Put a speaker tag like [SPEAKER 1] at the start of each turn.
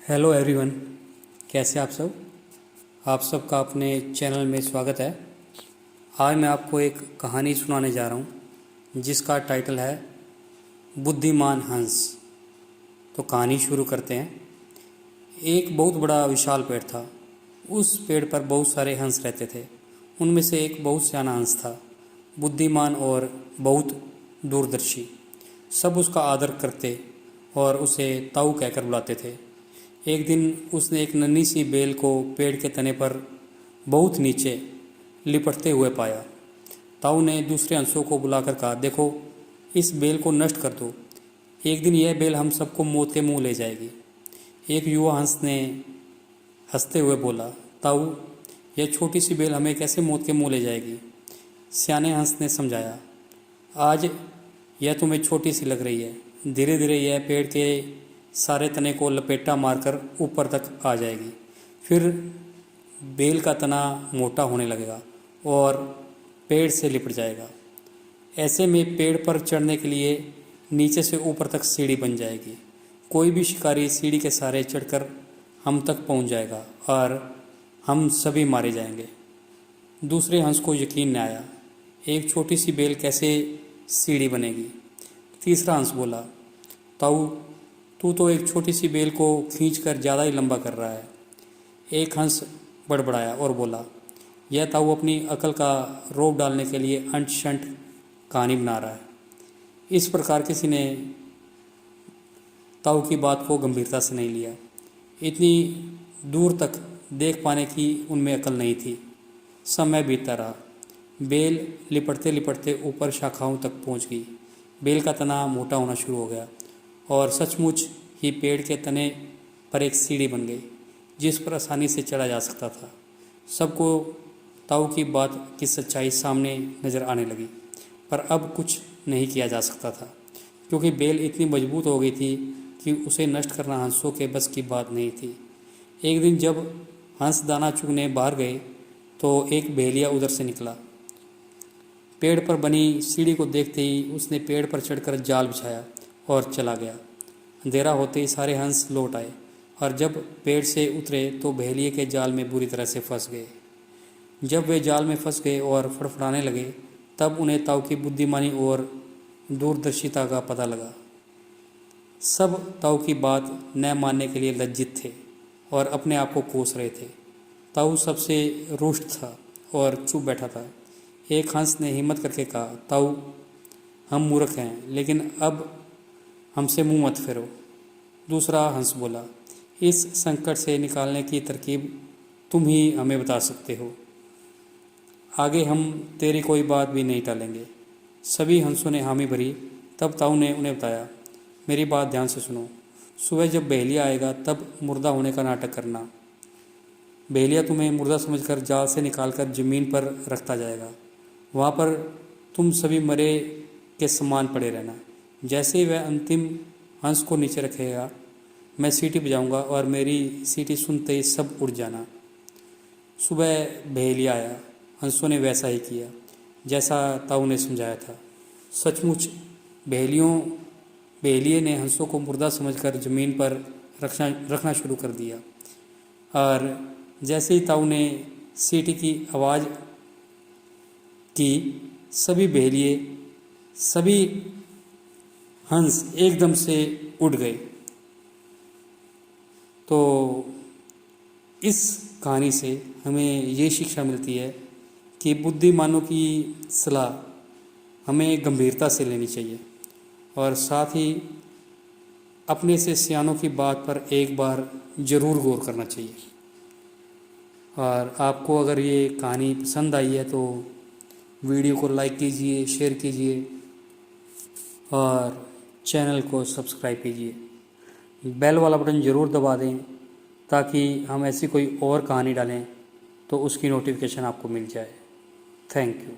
[SPEAKER 1] Hello everyone, कैसे आप सब। आप सबका अपने चैनल में स्वागत है। आज मैं आपको एक कहानी सुनाने जा रहा हूँ जिसका टाइटल है बुद्धिमान हंस। तो कहानी शुरू करते हैं। एक बहुत बड़ा विशाल पेड़ था। उस पेड़ पर बहुत सारे हंस रहते थे। उनमें से एक बहुत सियाना हंस था, बुद्धिमान और बहुत दूरदर्शी। सब उसका आदर करते और उसे ताऊ कहकर बुलाते थे। एक दिन उसने एक नन्ही सी बेल को पेड़ के तने पर बहुत नीचे लिपटते हुए पाया। ताऊ ने दूसरे हंसों को बुलाकर कहा, देखो, इस बेल को नष्ट कर दो। एक दिन यह बेल हम सबको मौत के मुंह ले जाएगी। एक युवा हंस ने हंसते हुए बोला, ताऊ, यह छोटी सी बेल हमें कैसे मौत के मुंह ले जाएगी। सियाने हंस ने समझाया, आज यह तुम्हें छोटी सी लग रही है, धीरे धीरे यह पेड़ के सारे तने को लपेटा मारकर ऊपर तक आ जाएगी। फिर बेल का तना मोटा होने लगेगा और पेड़ से लिपट जाएगा। ऐसे में पेड़ पर चढ़ने के लिए नीचे से ऊपर तक सीढ़ी बन जाएगी। कोई भी शिकारी सीढ़ी के सहारे चढ़कर हम तक पहुंच जाएगा और हम सभी मारे जाएंगे। दूसरे हंस को यकीन न आया, एक छोटी सी बेल कैसे सीढ़ी बनेगी। तीसरा हंस बोला, ताऊ, तू तो एक छोटी सी बेल को खींचकर ज़्यादा ही लंबा कर रहा है। एक हंस बड़बड़ाया और बोला, यह ताऊ अपनी अकल का रोब डालने के लिए अंट शंट कहानी बना रहा है। इस प्रकार किसी ने ताऊ की बात को गंभीरता से नहीं लिया। इतनी दूर तक देख पाने की उनमें अकल नहीं थी। समय बीतता रहा। बेल लिपटते लिपटते ऊपर शाखाओं तक पहुंच गई। बेल का तना मोटा होना शुरू हो गया और सचमुच ही पेड़ के तने पर एक सीढ़ी बन गई जिस पर आसानी से चढ़ा जा सकता था। सबको ताऊ की बात की सच्चाई सामने नज़र आने लगी, पर अब कुछ नहीं किया जा सकता था क्योंकि बेल इतनी मजबूत हो गई थी कि उसे नष्ट करना हंसों के बस की बात नहीं थी। एक दिन जब हंस दाना चुगने बाहर गए तो एक भेलिया उधर से निकला। पेड़ पर बनी सीढ़ी को देखते ही उसने पेड़ पर चढ़कर जाल बिछाया और चला गया। अंधेरा होते ही सारे हंस लौट आए और जब पेड़ से उतरे तो भेलिए के जाल में बुरी तरह से फंस गए। जब वे जाल में फंस गए और फड़फड़ाने लगे तब उन्हें ताऊ की बुद्धिमानी और दूरदर्शिता का पता लगा। सब ताऊ की बात न मानने के लिए लज्जित थे और अपने आप को कोस रहे थे। ताऊ सबसे रुष्ट था और चुप बैठा था। एक हंस ने हिम्मत करके कहा, ताऊ, हम मूर्ख हैं, लेकिन अब हमसे मुंह मत फेरो। दूसरा हंस बोला, इस संकट से निकालने की तरकीब तुम ही हमें बता सकते हो। आगे हम तेरी कोई बात भी नहीं टालेंगे। सभी हंसों ने हामी भरी। तब ताऊ ने उन्हें बताया, मेरी बात ध्यान से सुनो। सुबह जब बहेलिया आएगा तब मुर्दा होने का नाटक करना। बहेलिया तुम्हें मुर्दा समझकर जाल से निकालकर ज़मीन पर रखता जाएगा। वहाँ पर तुम सभी मरे के समान पड़े रहना। जैसे ही वह अंतिम हंस को नीचे रखेगा मैं सीटी बजाऊंगा और मेरी सीटी सुनते ही सब उड़ जाना। सुबह बहेलिया आया। हंसों ने वैसा ही किया जैसा ताऊ ने समझाया था। सचमुच बहेलिए ने हंसों को मुर्दा समझकर ज़मीन पर रखना शुरू कर दिया और जैसे ही ताऊ ने सीटी की आवाज़ की सभी हंस एकदम से उड़ गए। तो इस कहानी से हमें ये शिक्षा मिलती है कि बुद्धिमानों की सलाह हमें गंभीरता से लेनी चाहिए और साथ ही अपने से सियानों की बात पर एक बार ज़रूर गौर करना चाहिए। और आपको अगर ये कहानी पसंद आई है तो वीडियो को लाइक कीजिए, शेयर कीजिए और चैनल को सब्सक्राइब कीजिए। बेल वाला बटन ज़रूर दबा दें ताकि हम ऐसी कोई और कहानी डालें तो उसकी नोटिफिकेशन आपको मिल जाए। Thank you.